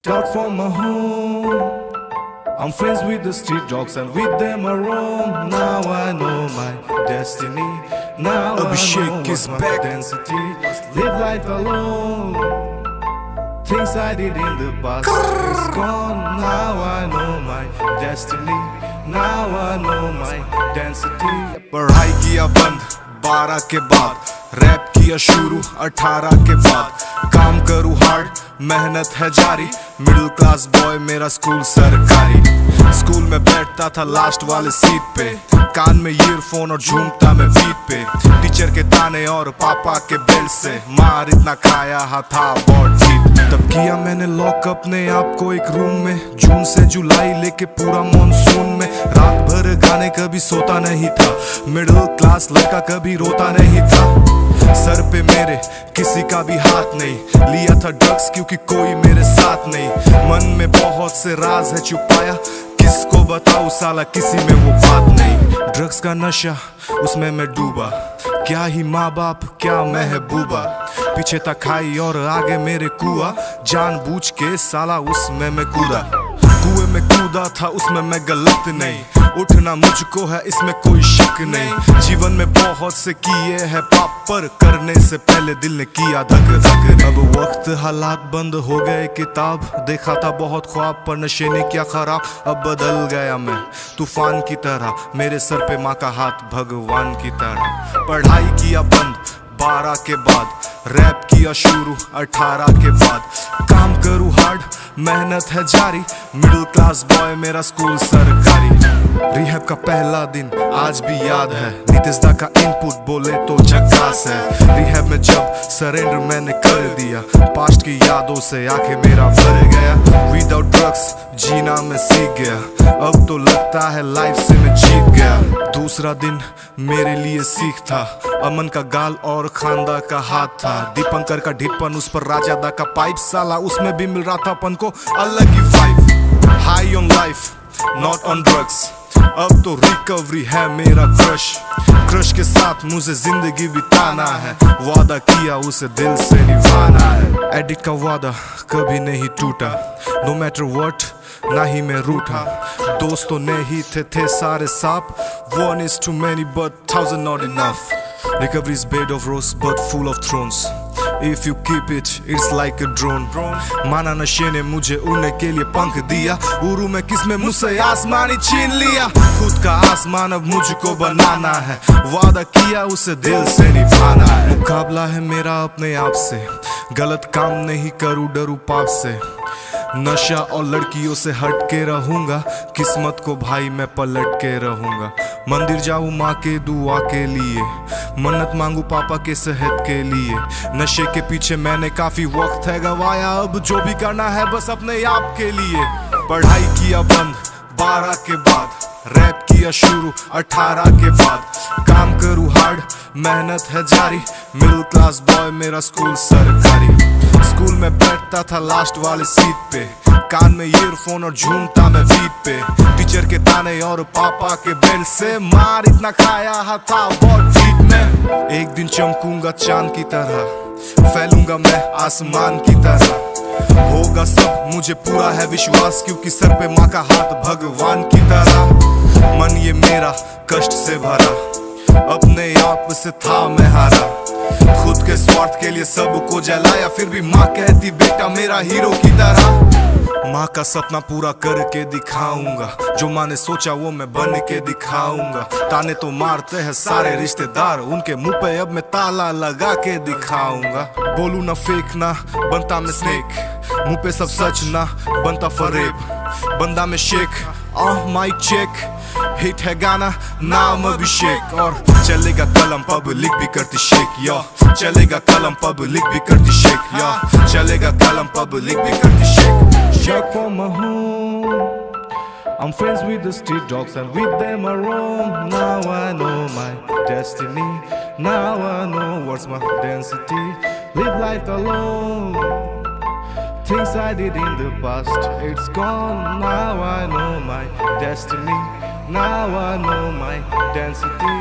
Out from my home, I'm friends with the street dogs and with them I roam. Now I know my destiny. Now Abhishek I know is what's my back. density. Live life alone. Things I did in the past is gone. Now I know my destiny. Now I know my density. पढ़ाई किया बंद 12 के बाद, rap किया शुरू 18 के बाद। काम करूँ हार्ड, मेहनत है जारी, मिडिल क्लास बॉय मेरा स्कूल सरकारी। स्कूल में बैठता था लास्ट वाले सीट पे, कान में ईयरफोन और झूमता मैं बीट पे। टीचर के ताने और पापा के बेल्ट से मार इतना खाया था बहुत ठीक। तब किया मैंने लॉक अपने आप को एक रूम में, जून से जुलाई लेके पूरा मॉनसून में। रात भर गाने कभी सोता नहीं था, मिडिल क्लास लड़का कभी रोता नहीं था। सर पे मेरे किसी का भी हाथ नहीं, लिया था ड्रग्स क्योंकि कोई मेरे साथ नहीं। मन में बहुत से राज है छुपाया, किसको बताऊं साला किसी में वो बात नहीं। ड्रग्स का नशा उसमें मैं डूबा, क्या ही माँ बाप क्या महबूबा। पीछे था खाई और आगे मेरे कुआ, जानबूझ के साला उसमें मैं कूदा। कुएं में कूदा था उसमें मैं गलत नहीं, उठना मुझको है इसमें कोई शक नहीं। जीवन में बहुत से किए हैं पाप, पर करने से पहले दिल ने किया धक धक। अब वक्त हालात बंद हो गए किताब, देखा था बहुत ख्वाब पर नशे ने किया खराब। अब बदल गया मैं तूफान की तरह, मेरे सर पे माँ का हाथ भगवान की तरह। पढ़ाई किया बंद 12 के बाद, रैप किया शुरू 18 के बाद। काम करूँ हार्ड, मेहनत है जारी, मिडिल क्लास बॉय मेरा स्कूल सरकारी। रिहैब का पहला दिन आज भी याद है, नीतीश दा का इनपुट बोले तो झकास है। रिहैब में जब सरेंडर मैंने कर दिया, पास्ट की यादों से आंखें मेरा भर गया। विदाउट ड्रग्स जीना मैं सीख गया, अब तो लगता है लाइफ से मैं जीत गया। दूसरा दिन मेरे लिए सीख था, अमन का गाल और खानदा का हाथ था। दीपंकर का ढिप्पन उस पर राजादा का पाइप, साला उसमें भी मिल रहा था अपन को अलग ही vibe. High on life not on drugs, अब तो रिकवरी है मेरा क्रश के साथ मुझे जिंदगी बिताना है, वादा किया उसे दिल से निभाना है। एडिक्ट का वादा कभी नहीं टूटा, नो मैटर व्हाट ना ही मैं रूठा। दोस्तों ने ही थे सारे सांप, one is too many but 1000 not enough. Recovery is bed of rose but full of thrones, if you keep it it's like a drone. माना नशे ने मुझे उड़ने के लिए पंख दिया, उड़ू में किसमें मुझसे आसमान ही छीन लिया। खुद का आसमान अब मुझको बनाना है, वादा किया उसे दिल से निभाना है। मुकाबला है मेरा अपने आप से, गलत काम नहीं करूँ डरू पाप से। नशा और लड़कियों से हट के रहूंगा, किस्मत को भाई मैं पलट के रहूंगा। मंदिर जाऊं माँ के दुआ के लिए, मन्नत मांगू पापा के सेहत के लिए। नशे के पीछे मैंने काफी वक्त है गवाया, अब जो भी करना है बस अपने आप के लिए। पढ़ाई किया बंद 12 के बाद, रैप किया शुरू 18 के बाद। काम करूँ हार्ड, मेहनत है जारी, मिडिल क्लास बॉय मेरा स्कूल सरकारी। स्कूल में बैठता था लास्ट वाले सीट पे, कान में ईयरफोन और झूमता मैं बीट पे। टीचर के ताने और पापा के बेल्ट से मार इतना खाया था बहुत ठीक में। एक दिन चमकूंगा चांद की तरह, फैलूंगा मैं आसमान की तरह। होगा सब मुझे पूरा है विश्वास, क्योंकि सर पे माँ का हाथ भगवान की तरह। मन ये मेरा कष्ट से भरा, अपने आप से था मैं हारा। खुद के स्वार्थ के लिए सबको जलाया, फिर भी माँ कहती बेटा मेरा हीरो की तरह। माँ का सपना पूरा करके दिखाऊंगा, जो माँ ने सोचा वो मैं बन के दिखाऊंगा। ताने तो मारते हैं सारे रिश्तेदार, उनके मुंह पे अब मैं ताला लगा के दिखाऊंगा। बोलू ना फेक ना बनता मैं स्नेक, मुंह पे सब सच ना बनता फरेब। बंदा में शेख माइक चेक, हिट है गाना नाम अभिषेक। और चलेगा कलम पब्लिक भी करती शेक, या चलेगा कलम पब्लिक भी करती शेक, या चलेगा कलम पब्लिक भी करती shake. Shake from my home, I'm friends with the street dogs and with them I roam. Now I know my destiny, now I know what's my density. Live life alone, things I did in the past, it's gone. Now I know my destiny, now I know my density.